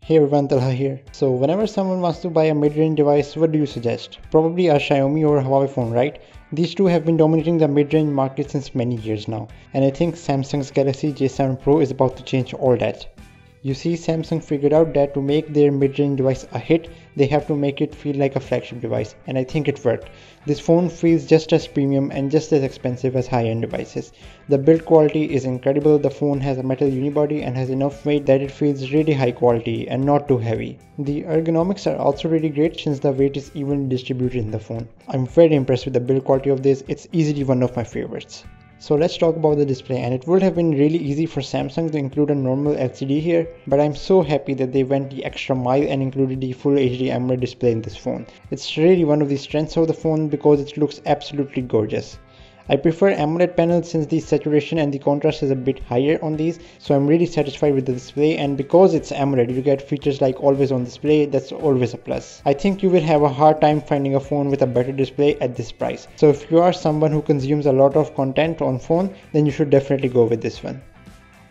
Hey everyone, Talha here. So whenever someone wants to buy a mid-range device, what do you suggest? Probably a Xiaomi or a Huawei phone, right? These two have been dominating the mid-range market since many years now. And I think Samsung's Galaxy J7 Pro is about to change all that. You see, Samsung figured out that to make their mid-range device a hit, they have to make it feel like a flagship device, and I think it worked. This phone feels just as premium and just as expensive as high-end devices. The build quality is incredible. The phone has a metal unibody and has enough weight that it feels really high quality and not too heavy. The ergonomics are also really great since the weight is evenly distributed in the phone. I'm very impressed with the build quality of this. It's easily one of my favorites. So let's talk about the display, and it would have been really easy for Samsung to include a normal LCD here, but I'm so happy that they went the extra mile and included the full HD AMOLED display in this phone. It's really one of the strengths of the phone because it looks absolutely gorgeous. I prefer AMOLED panels since the saturation and the contrast is a bit higher on these, so I'm really satisfied with the display, and because it's AMOLED you get features like always on display. That's always a plus. I think you will have a hard time finding a phone with a better display at this price. So if you are someone who consumes a lot of content on phone, then you should definitely go with this one.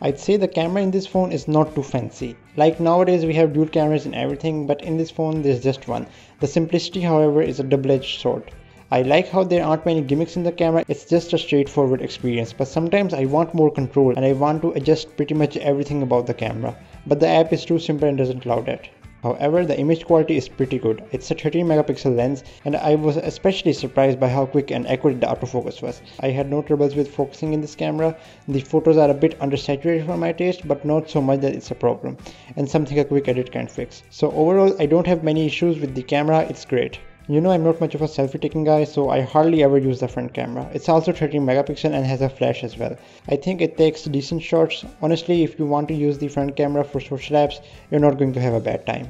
I'd say the camera in this phone is not too fancy. Like nowadays we have dual cameras in everything, but in this phone there's just one. The simplicity, however, is a double-edged sword. I like how there aren't many gimmicks in the camera. It's just a straightforward experience, but sometimes I want more control and I want to adjust pretty much everything about the camera, but the app is too simple and doesn't allow that. However, the image quality is pretty good. It's a 13 megapixel lens, and I was especially surprised by how quick and accurate the autofocus was. I had no troubles with focusing in this camera. The photos are a bit undersaturated for my taste, but not so much that it's a problem, and something a quick edit can fix. So overall, I don't have many issues with the camera. It's great. You know, I'm not much of a selfie taking guy, so I hardly ever use the front camera. It's also 13 megapixel and has a flash as well. I think it takes decent shots. Honestly, if you want to use the front camera for social apps, you're not going to have a bad time.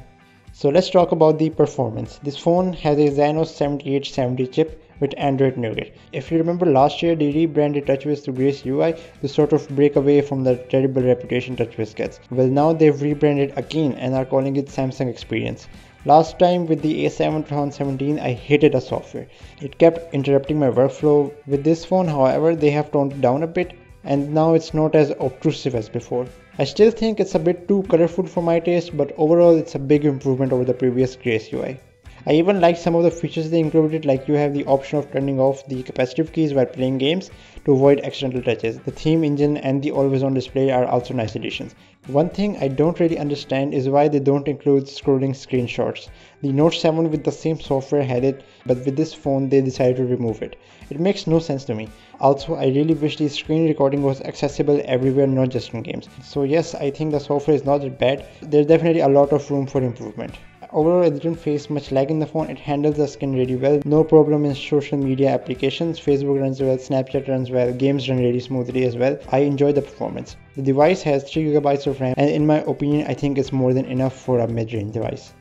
So let's talk about the performance. This phone has a Exynos 7870 chip with Android Nougat. If you remember last year, they rebranded TouchWiz to Grace UI to sort of break away from the terrible reputation TouchWiz gets. Well, now they've rebranded again and are calling it Samsung Experience. Last time with the A7 2017, I hated the software. It kept interrupting my workflow. With this phone, however, they have toned it down a bit, and now it's not as obtrusive as before. I still think it's a bit too colorful for my taste, but overall it's a big improvement over the previous Grace UI. I even like some of the features they included, like you have the option of turning off the capacitive keys while playing games to avoid accidental touches. The theme engine and the always on display are also nice additions. One thing I don't really understand is why they don't include scrolling screenshots. The Note 7 with the same software had it, but with this phone they decided to remove it. It makes no sense to me. Also, I really wish the screen recording was accessible everywhere, not just in games. So yes, I think the software is not that bad. There's definitely a lot of room for improvement. Overall, I didn't face much lag in the phone. It handles the skin really well. No problem in social media applications. Facebook runs well, Snapchat runs well, games run really smoothly as well. I enjoy the performance. The device has 3 GB of RAM, and in my opinion, I think it's more than enough for a mid-range device.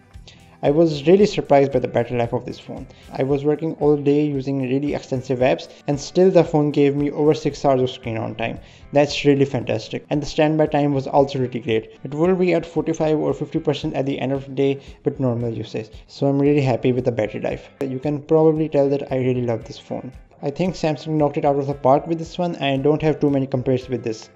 I was really surprised by the battery life of this phone. I was working all day using really extensive apps, and still the phone gave me over 6 hours of screen on time. That's really fantastic, and the standby time was also really great. It will be at 45 or 50% at the end of the day with normal usage, so I'm really happy with the battery life. You can probably tell that I really love this phone. I think Samsung knocked it out of the park with this one, and I don't have too many compares with this.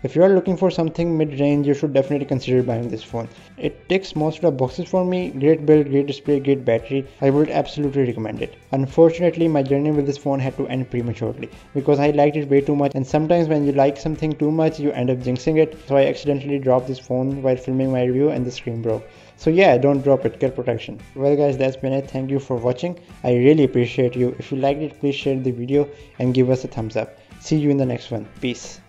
If you are looking for something mid-range, you should definitely consider buying this phone. It ticks most of the boxes for me. Great build, great display, great battery. I would absolutely recommend it. Unfortunately, my journey with this phone had to end prematurely because I liked it way too much, and sometimes when you like something too much, you end up jinxing it. So I accidentally dropped this phone while filming my review and the screen broke. So yeah, don't drop it, get protection. Well guys, that's been it. Thank you for watching. I really appreciate you. If you liked it, please share the video and give us a thumbs up. See you in the next one. Peace.